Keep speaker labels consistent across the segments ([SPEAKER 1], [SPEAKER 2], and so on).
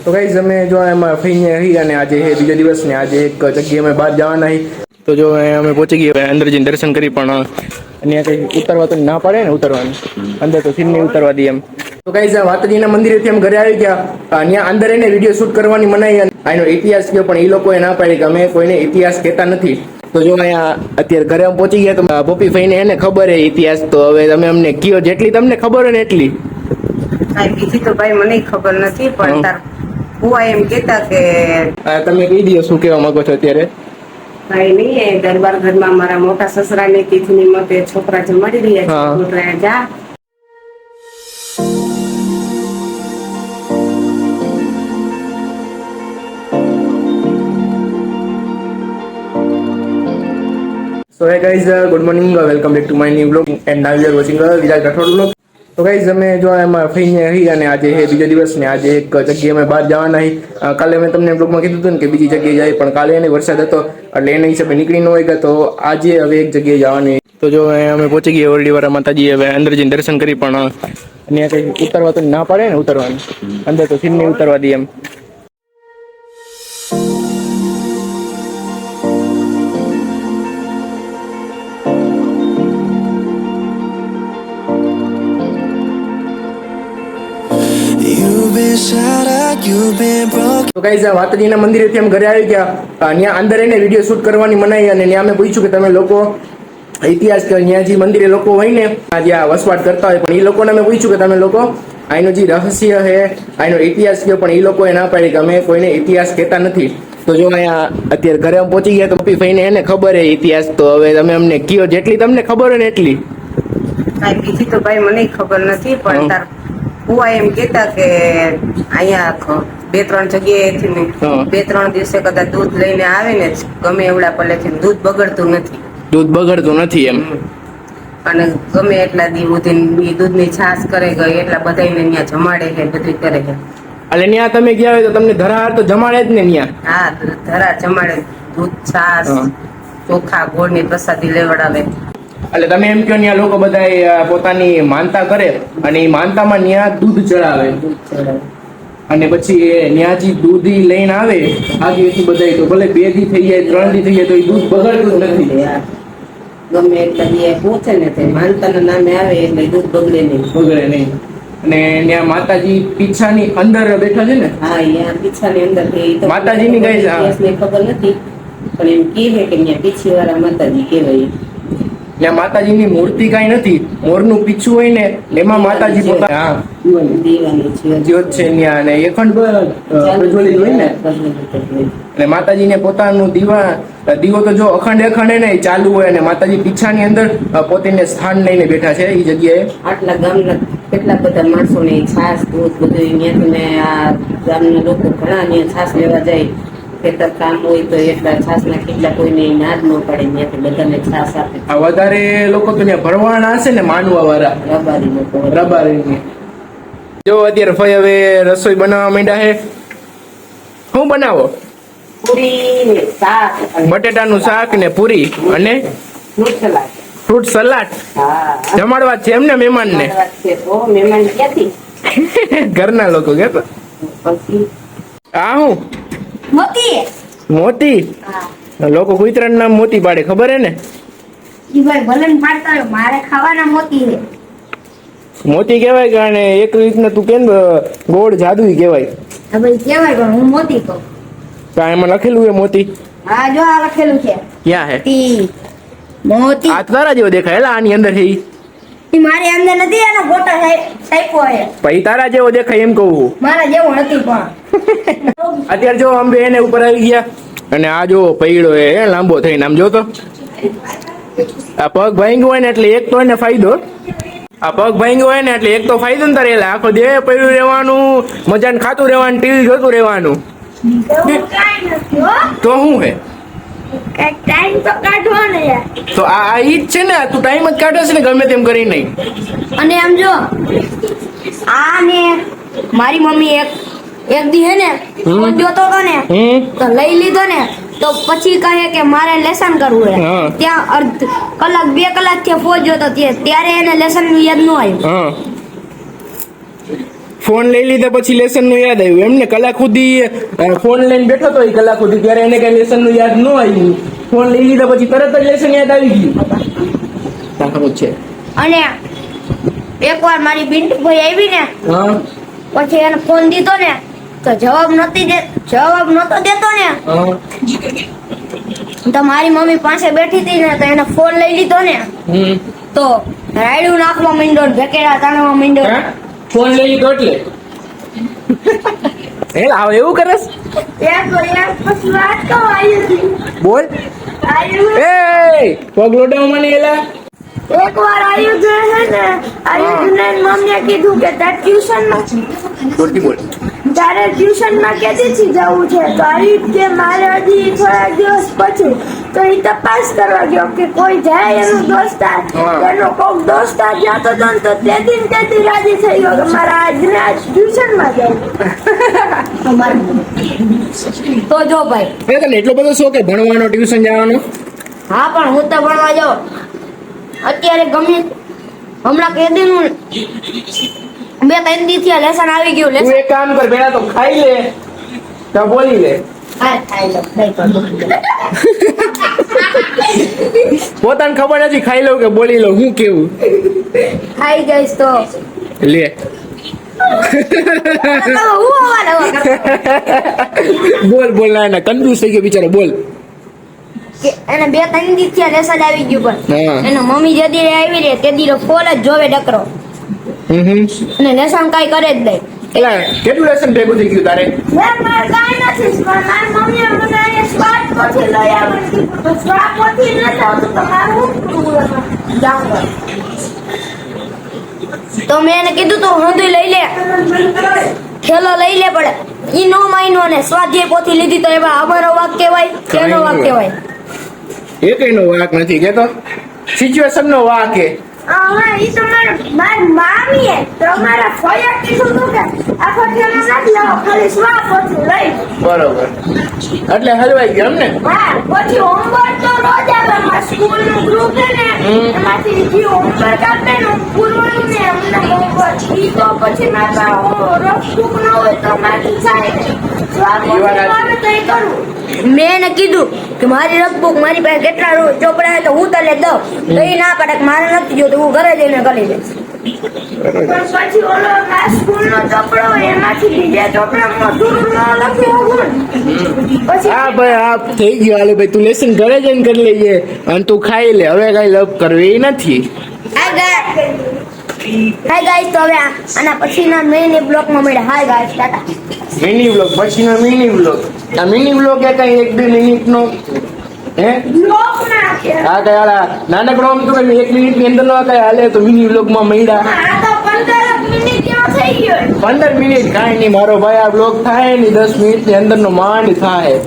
[SPEAKER 1] તો ગાઈઝ અમે જો એમાં ફઈને રહી અને આજે છે બીજો દિવસ ને આજે એક જગ્યાએ અમે બહાર જવાના હી તો જો અમે પહોંચી ગયા અંદર જઈને દર્શન કરી પણ અહીંયા કઈ ઉતરવા તો ના પડે ને ઉતરવાનું અંદર તો સીન નહીં ઉતરવા દે એમ તો ગાઈઝ આ વાતજીના મંદિરેથી અમે ઘરે આવી ગયા અહીંયા અંદર એને વિડીયો શૂટ કરવાની મનાઈ આનો ઇતિહાસ કયો પણ એ લોકોએ ના પાડી કે અમે કોઈને ઇતિહાસ કહેતા નથી તો જો અહીંયા અત્યારે ઘરે અમે પહોંચી ગયા તો પપ્પી ફઈને એને ખબર હે ઇતિહાસ તો હવે તમે અમને કયો જેટલી તમને ખબર હોય ને એટલી
[SPEAKER 2] બીજી તો ભાઈ મને ખબર નથી પણ તાર ફુવા એમ કેતા કે
[SPEAKER 1] તમે કહી દો શું કહેવા માંગો છો અત્યારે
[SPEAKER 2] ભાઈ નહીં દરબાર ઘરમાં મારા મોટા સસરા ને તિથિ નિમિત્તે છોકરા જમાડી રહ્યા છે છોકરા જા
[SPEAKER 1] So hey guys, good morning, welcome back to my new vlog and now you are watching Viral Rathod vlog. તો ગાઈઝ અમે જો એમાં ફઈને રહી અને આજે છે બીજો દિવસ ને આજે એક જગ્યાએ અમે બહાર જવાના હી કાલે મેં તમને બ્લોગમાં કીધું હતું ને કે બીજી જગ્યાએ જાય પણ કાલે એને વરસાદ હતો એટલે એના હિસાબે નીકળી ન હોય તો આજે હવે એક જગ્યાએ જવાની તો જો અમે પહોંચી ગયા ઓરડીવાળા માતાજી હવે અંદર જઈને દર્શન કરી પણ અહીંયા કઈ ઉતરવા તો ના પડે ને ઉતરવાનું અંદર તો સીન નહીં ઉતરવા દે એમ તો ગાઈઝ આ વાતજીના મંદિરેથી અમે ઘરે આવી ગયા ત્યાં અંદર એને વિડીયો શૂટ કરવાની મનાઈ અને ત્યાં અમે પૂછ્યું કે તમે લોકો ઇતિહાસ કે ત્યાં જે મંદિરે લોકો હોય ને જ્યાં વસવાટ કરતા હોય પણ એ લોકોને અમે પૂછ્યું કે તમે લોકો આનો જે રહસ્ય છે આનો ઇતિહાસ કયો પણ એ લોકોએ ના પાડી કે અમે કોઈને ઇતિહાસ કહેતા નથી તો જો અહીંયા અત્યારે ઘરે અમે પહોંચી ગયા તો પપ્પી ફઈને એને ખબર હે ઇતિહાસ તો હવે તમે અમને કયો જેટલી તમને ખબર હોય ને એટલી
[SPEAKER 2] બીજી તો ભાઈ મને ખબર નથી પણ તાર ફુવા એમ કેતા કે અહીંયા 2-3 જગ્યાએથી 2-3 દિવસે કદાચ દૂધ લઈને આવે ને ગમે એવડા પલેથી દૂધ બગડતું નથી એમ અને ગમે એટલા દી સુધી દૂધની છાશ કરે ગઈ એટલા બધાને ત્યાં જમાડે છે બધું કરે છે
[SPEAKER 1] એટલે ત્યાં તમે ગયા હોય તો તમને ધરાહાર તો જમાડે જ ને ત્યાં
[SPEAKER 2] હા ધરા જમાડે દૂધ છાશ ચોખા ગોળની પ્રસાદી લેવડાવે
[SPEAKER 1] એટલે તમે એમ કહો ત્યાં લોકો બધા પોતાની માનતા કરે અને એ માનતામાં ત્યાં દૂધ ચડાવે અને પછી ત્યાં જે દૂધ લઈને આવે આગેથી બધા તો ભલે 2 દી થઈ જાય 3 દી થઈ જાય તો એ દૂધ બગડતું જ નથી
[SPEAKER 2] ગમે એટલા દી પહોંચે ને તે માનતાના નામે આવે એટલે દૂધ બગડે નહીં
[SPEAKER 1] અને ત્યાં માતાજી પીછાની અંદર બેઠા છે ને
[SPEAKER 2] હા અહીંયા પીછાની અંદર
[SPEAKER 1] માતાજીની
[SPEAKER 2] ગાય ખબર નથી પણ એમ કહે કે ત્યાં પીછી વાળા માતાજી કહેવાય
[SPEAKER 1] ત્યાં માતાજીની મૂર્તિ કઈ નથી મોરનું પીછું હોય ને એમાં માતાજી પોતા જ્યોત છે ત્યાં અને એખંડ પ્રજ્વલિત હોય ને અને માતાજીને પોતાનું દીવો તો જો અખંડ ને ચાલુ હોય અને માતાજી પીછાની અંદર પોતાને સ્થાન લઈને બેઠા છે એ જગ્યાએ
[SPEAKER 2] આટલા ગામના કેટલા બધા માણસો ને છાસ દૂધ બધું અહીંયાથી આ ગામના લોકો ઘણા અહીંયા છાસ લેવા જાય ખેતર કામ હોય તો એટલા છાસના કેટલા કોઈને ના જ ન પડે ત્યાંથી બધાને છાસ આપે
[SPEAKER 1] વધારે લોકો તો ત્યાં ભરવાના હશે ને માનવા વાળા
[SPEAKER 2] રબારી લોકો
[SPEAKER 1] રબારી જો અત્યારે ફઈ હવે રસોઈ બનાવવા માંડ્યા છે શું બનાવો
[SPEAKER 2] પૂરી ને શાક
[SPEAKER 1] બટેટાનું શાક ને પૂરી અને ફ્રૂટ સલાડ જમાડવા છે એમને મહેમાન ને
[SPEAKER 2] મહેમાન ક્યાંથી
[SPEAKER 1] ઘરના લોકો કેતો
[SPEAKER 2] પછી
[SPEAKER 1] આ હું મોતી લોકો કુતરાનું નામ મોતી પાડે ખબર હે ને
[SPEAKER 3] મારે ખાવાના મોતી છે
[SPEAKER 1] મોતી કહેવાય કારણ એક રીતના તું કેમ ગોળ જાદુ કહેવાય
[SPEAKER 3] કેવાય પણ હું મોતી કહું
[SPEAKER 1] એમાં લખેલું હે મોતી
[SPEAKER 3] હા જો આ લખેલું છે
[SPEAKER 1] ક્યાં હે
[SPEAKER 3] મોતી
[SPEAKER 1] આ તારા જેવો દેખાય એલા આની અંદર હે
[SPEAKER 3] મારી અંદર નથી એનો ફોટો છાપ્યો છે
[SPEAKER 1] પછી તારા જેવો દેખાય એમ કહું
[SPEAKER 3] મારા જેવો નથી પણ
[SPEAKER 1] અત્યારે જો અંબે એને ઉપર આવી ગયા અને આ જો પૈડો એ લાંબો થઈને આમ જો તો આ પગ ભાંગ્યો હોય ને એટલે એક તો એને ફાયદો ને તારે એટલે આખો દે પડ્યું રહેવાનું મજાને ખાતું રહેવાનું ટીવી જોતું રહેવાનું તો શું હે
[SPEAKER 3] ટાઈમ તો કાઢવાનો યાર
[SPEAKER 1] તો આ ઈ જ છે ને તું ટાઈમ જ કાઢે છે ને ગમે તેમ કરી નહીં
[SPEAKER 3] અને આમ જો આ ને મારી મમ્મી એક દી હે ને જોતો હતો ને તો લઈ લીધો ને તો પછી કહે કે મારે લેસન કરવું હે ત્યાં અડધ કલાક 2 કલાક થી ફોજ જોતો ત્યારે એને લેસન યાદ ન આવ્યું
[SPEAKER 1] ફોન લઈ લીધા પછી લેસન નું યાદ આવ્યું એમને કલાક સુધી ફોન લઈને બેઠો તો એ કલાક સુધી ત્યારે એને કઈ લેસન નું યાદ ન આવ્યું ફોન લઈ લીધા પછી તરત જ લેસન યાદ આવી ગયું સારું છે
[SPEAKER 3] અને એકવાર મારી બિન્ટુ ભાઈ આવી ને
[SPEAKER 1] હા
[SPEAKER 3] પછી એને ફોન દીધો ને તો જવાબ નતો દેતો ને
[SPEAKER 1] હા
[SPEAKER 3] તો મારી મમ્મી પાસે બેઠી હતી ને તો એને ફોન લઈ લીધો ને તો રાયડું નાખવા માંડ્યો ને ભેકેડા તાણવા માંડ્યો
[SPEAKER 1] ફોન લઈ લીધો એટલે હે આવ એવું કરસ
[SPEAKER 3] પછી વાત કહો
[SPEAKER 1] બોલ એ પગ લોડાવ મને એલા
[SPEAKER 3] એકવાર આયુષ છે ને આયુષને મમ્મીએ કીધું કે તારે ટ્યુશનમાં ક્યાંથી જવું છે તો આયુષ કે મારે હજી થોડા દિવસ પછી તો એ તપાસ કરવા ગયો કે કોઈ જાય એનું દોસ્તાર એનો કોક દોસ્તાર જતો હતો ને તો તેથી રાજી થઈ ગયો કે મારા આજને આજ ટ્યુશનમાં જવું તો જો ભાઈ
[SPEAKER 1] તને એટલો બધો શોખ કે ભણવાનો ટ્યુશન જવાનો
[SPEAKER 3] હા પણ હું તો ભણવા જાઉં અત્યારે ગમે હમણાં કેદીનું 2-3 દી થી લેસન આવી ગયું
[SPEAKER 1] તું એક કામ કર પેલા તો ખાઈ લે તો બોલી લે પોતાને ખબર નથી ખાઈ લઉં કે બોલી લઉં હું કેવું
[SPEAKER 3] ખાઈ ગઈશ તો
[SPEAKER 1] લે બોલ ના કન્ફ્યુઝ થઈ ગયો બિચારો બોલ
[SPEAKER 3] કે એને 2-3 દી થી લેસન આવી ગયું પણ એનો મમ્મી જે દી આવી રે તે દી ફોન જ જોવે ડકરો અને લેસન કાઈ કરે જ નહીં
[SPEAKER 1] એટલે કેટલું લેસન ભેગું થઈ ગયું તારે
[SPEAKER 3] મારે કાઈ નથી મારી મમ્મીએ મને અહીંયા સ્માર્ટ પોથી લઈ આવી સ્માર્ટ પોથી નથી આવતું તો મારે હું જાઉં તો મેં એને કીધું તો હંધુય લઈ લે થેલો લઈ લે પડે ઈ નો માયનો ને સ્વાધ્યાય પોથી લીધી તો એમાં અમારો વાક કહેવાય કેનો વાક કહેવાય
[SPEAKER 1] એકનો વાક નથી કેતો સિચ્યુએશન નો વાક છે
[SPEAKER 3] હા ઈ તો મારી મામીએ તો મારા ફોયા કીધું તું કે આખો થેલો નથી લાવો ખાલી સ્વા પોથી લઈ
[SPEAKER 1] બરોબર એટલે હલવાઈ ગયો એમ ને
[SPEAKER 3] હા પછી હોમવર્ક તો રોજ આવે મારા સ્કૂલનું ગ્રુપ છે ને એમાંથી જે હોમવર્ક આપે ને પૂરવાનું ને અમને હોમવર્ક ઈ તો પછી મારા રફ બુક ન હોય તો મારી થાય મેં એને કીધું કે મારી રફબુક મારી પાસે કેટલા ચોપડા તો હું તને દઉં તો એ ના પાડે મારે નથી જોતું હું ઘરે જઈને કરી દઈશ પણ પછી ઓલો સ્કૂલનો ચોપડો એમાંથી બીજા ચોપડામાં અધૂરું ન લખ્યું પછી
[SPEAKER 1] હા ભાઈ આ થઈ ગયું હાલે ભાઈ તું લેસન ઘરે જઈને કરી લઈએ અને તું ખાઈ લે હવે કઈ લવ કરવી નથી
[SPEAKER 3] હાય ગાઈસ તો હવે આના પછીના મેઇન બ્લોકમાં મળે hi guys Tata
[SPEAKER 1] mini blog પછીનો મિની બ્લોગ આ મિની બ્લોગ એ કઈ 1-2 મિનિટનો હે
[SPEAKER 3] બ્લોક ના કે
[SPEAKER 1] હા કઈ હાલા નાનકડો આમ તો 1 મિનિટની અંદર નો કઈ હાલે તો મિની બ્લોગમાં મળ્યા
[SPEAKER 3] આ તો 15 મિનિટ કેવો થઈ ગયો
[SPEAKER 1] 15 મિનિટ કાંઈ નહીં મારો ભાઈ આ બ્લોગ થાય ને 10 મિનિટની અંદર નો માંડ થાય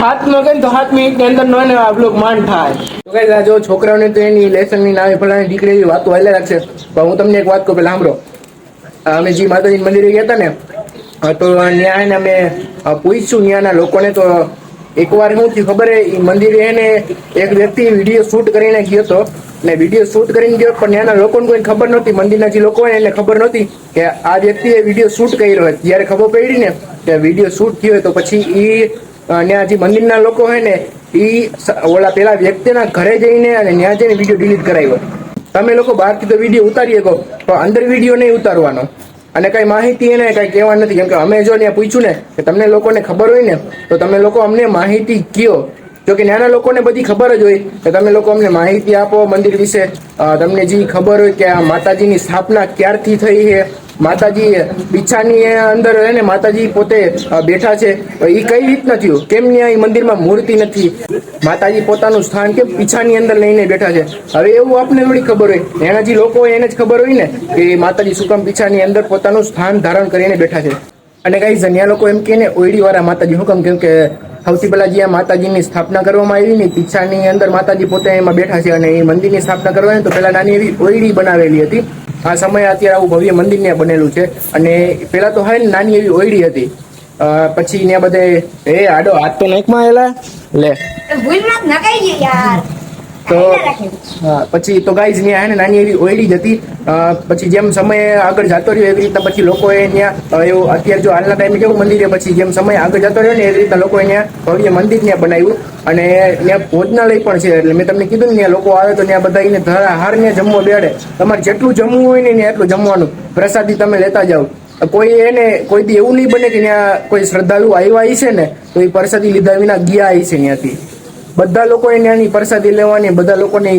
[SPEAKER 1] હાથનો કેમ તો 7 મિનિટની અંદર નો ને આ બ્લોગ માંડ થાય તો કઈ જો છોકરાઓને તો એની લેસનની નામે ફલાણી દીકરી એવી વાતો હાલે રાખશે પણ હું તમને એક વાત કહું પેલા સાંભળો અમે જે માતાજી મંદિરે ગયા હતા ને તો ત્યાં અમે પૂછ્યું ત્યાંના લોકોને તો એકવાર શું થયું ખબર હે એ મંદિરે એને એક વ્યક્તિ વિડીયો શૂટ કરીને ગયો હતો ને વિડીયો શૂટ કરીને ગયો પણ ત્યાંના લોકોને કોઈ ખબર નહોતી મંદિરના જે લોકો હોય એને ખબર નહોતી કે આ વ્યક્તિએ વિડીયો શૂટ કર્યો હોય જ્યારે ખબર પડી ને કે વિડીયો શૂટ થયો હોય તો પછી એ ત્યાં જે મંદિરના લોકો હોય ને એ ઓલા પેલા વ્યક્તિના ઘરે જઈને અને ત્યાં જઈને વિડીયો ડિલીટ કરાવ્યો તમે લોકો બહારથી તો વિડીયો ઉતારી શકો પણ અંદર વિડીયો નહીં ઉતારવાનો અને કઈ માહિતી એને કઈ કહેવા નથી કેમ કે અમે જો ત્યાં પૂછ્યું ને કે તમને લોકોને ખબર હોય ને તો તમે લોકો અમને માહિતી કયો જો કે નાના લોકોને બધી ખબર જ હોય કે તમે લોકો અમને માહિતી આપો મંદિર વિશે તમને જે ખબર હોય કે આ માતાજીની સ્થાપના ક્યારથી થઈ છે માતાજી પીછાની અંદર ને માતાજી પોતે બેઠા છે એ કઈ રીતના થયું કેમ ત્યાં મંદિરમાં મૂર્તિ નથી માતાજી પોતાનું સ્થાન કેમ પીછાની અંદર લઈને બેઠા છે હવે એવું આપને થોડી ખબર હોય એના જે લોકો હોય એને જ ખબર હોય ને કે માતાજી શું કામ પીછાની અંદર પોતાનું સ્થાન ધારણ કરીને બેઠા છે અને કઈ જન્યા લોકો એમ કે ને ઓયડી વાળા માતાજી શું કામ કેમ કે સૌથી પહેલા જ્યાં માતાજીની સ્થાપના કરવામાં આવી ને પીછાની અંદર માતાજી પોતે એમાં બેઠા છે અને એ મંદિરની સ્થાપના કરવાની તો પેલા નાની એવી ઓયડી બનાવેલી હતી આ સમયે અત્યારે આવું ભવ્ય મંદિર ને બનેલું છે અને પેલા તો હા નાની એવી ઓયડી હતી પછી ત્યાં બધે એ આડો હાથ તો નાખમાં એલા લે
[SPEAKER 3] ભૂલમાં નકાઈ ગઈ યાર
[SPEAKER 1] તો હા પછી તો ગાઈઝ ત્યાં હે ને નાની એવી ઓયડી જ હતી. પછી જેમ સમય આગળ જતો રહ્યો એવી રીતના પછી લોકોએ ત્યાં એવું અત્યારે જો હાલના ટાઈમે કેવું મંદિર છે, પછી જેમ સમય આગળ જતો રહ્યો ને એવી રીતના લોકોએ ત્યાં ભવ્ય મંદિર ત્યાં બનાવ્યું અને ત્યાં ભોજનાલય પણ છે. એટલે મેં તમને કીધું ને ત્યાં લોકો આવે તો ત્યાં બધા એને હાર ને જમવા બેડે. તમારે જેટલું જમવું હોય ને એટલું જમવાનું, પ્રસાદી તમે લેતા જાઓ. કોઈ એને કોઈ દી એવું નહીં બને કે ત્યાં કોઈ શ્રદ્ધાળુ આવ્યા છે ને તો એ પ્રસાદી લીધા વિના ગયા છે ત્યાંથી. બધા લોકોએ ત્યાંની પ્રસાદી લેવાની, બધા લોકોને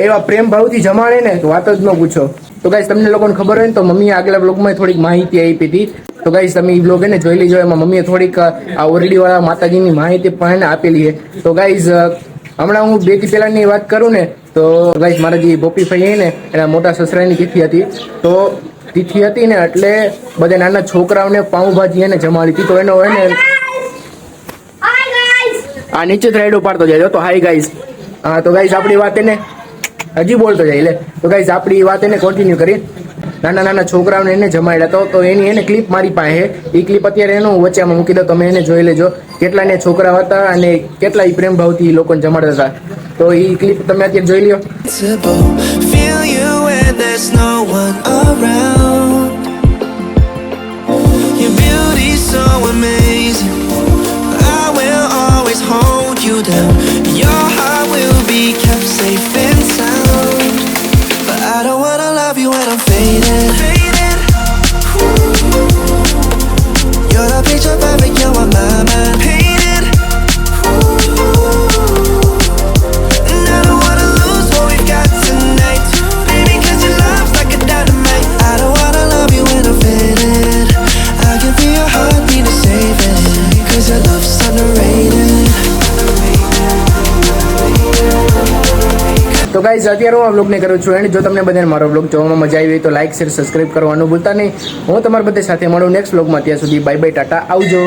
[SPEAKER 1] એવા પ્રેમ ભાવથી જમાડે ને તો વાત જ ન પૂછો. તો ગાઈસ તમને લોકોને ખબર હોય ને તો મમ્મીએ આગલા બ્લોગમાં થોડીક માહિતી આપી હતી. તો ગાઈસ તમે એ બ્લોગ એને જોઈ લેજો. એમાં મમ્મીએ થોડીક આ ઓરડીવાળા માતાજીની માહિતી પણ આપેલી છે. તો ગાઈસ હમણાં હું 2 દી પહેલાની વાત કરું ને તો ગાઈસ મારા જે બોપી ભાઈ ને એના મોટા સસરાની તિથિ હતી. તો તિથિ હતી ને એટલે બધા નાના છોકરાઓને પાઉંભાજી એને જમાડી હતી. તો એનો હોય ને આ નીચે જ રાઈડો પાડતો જાય. તો હાય ગાઈસ. હા તો ગાઈસ આપણી વાત એને હજી બોલતો જાય. એટલે તો ગાઈસ આપણી વાત એને કન્ટિન્યુ કરી. નાના નાના છોકરાઓને એને જમાડ્યા તો એની એને ક્લિપ મારી પાસે. એ ક્લિપ અત્યારે એનું વચ્ચેમાં મૂકી દો, તમે એને જોઈ લેજો. કેટલા ને છોકરા હતા અને કેટલા પ્રેમ ભાવથી એ લોકોને જમાડતા હતા. તો એ ક્લિપ તમે અત્યારે જોઈ લ્યો.
[SPEAKER 4] Feel you when there's no one around. Your beauty's so amazing. I will always hold you down. Your heart will be kept safe and sound. But I don't wanna love you when I'm faded. You're the picture perfect, you're on my mind. Painted. And I don't wanna lose what we've got tonight. Baby, 'cause your love's like a dynamite. I don't wanna love you when I'm faded. I can feel your heartbeat to save it. 'Cause your love's underrated.
[SPEAKER 1] તો guys અત્યારે હું આ બ્લોગને કરું છું and. જો તમને બધાને મારો બ્લોગ જોવામાં મજા આવી હોય તો લાઈક શેર સબસ્ક્રાઇબ કરવાનું ભૂલતા નહીં. હું તમારા બધા સાથે મળું નેક્સ્ટ બ્લોગમાં. ત્યાં સુધી બાય બાય, ટાટા, આવજો.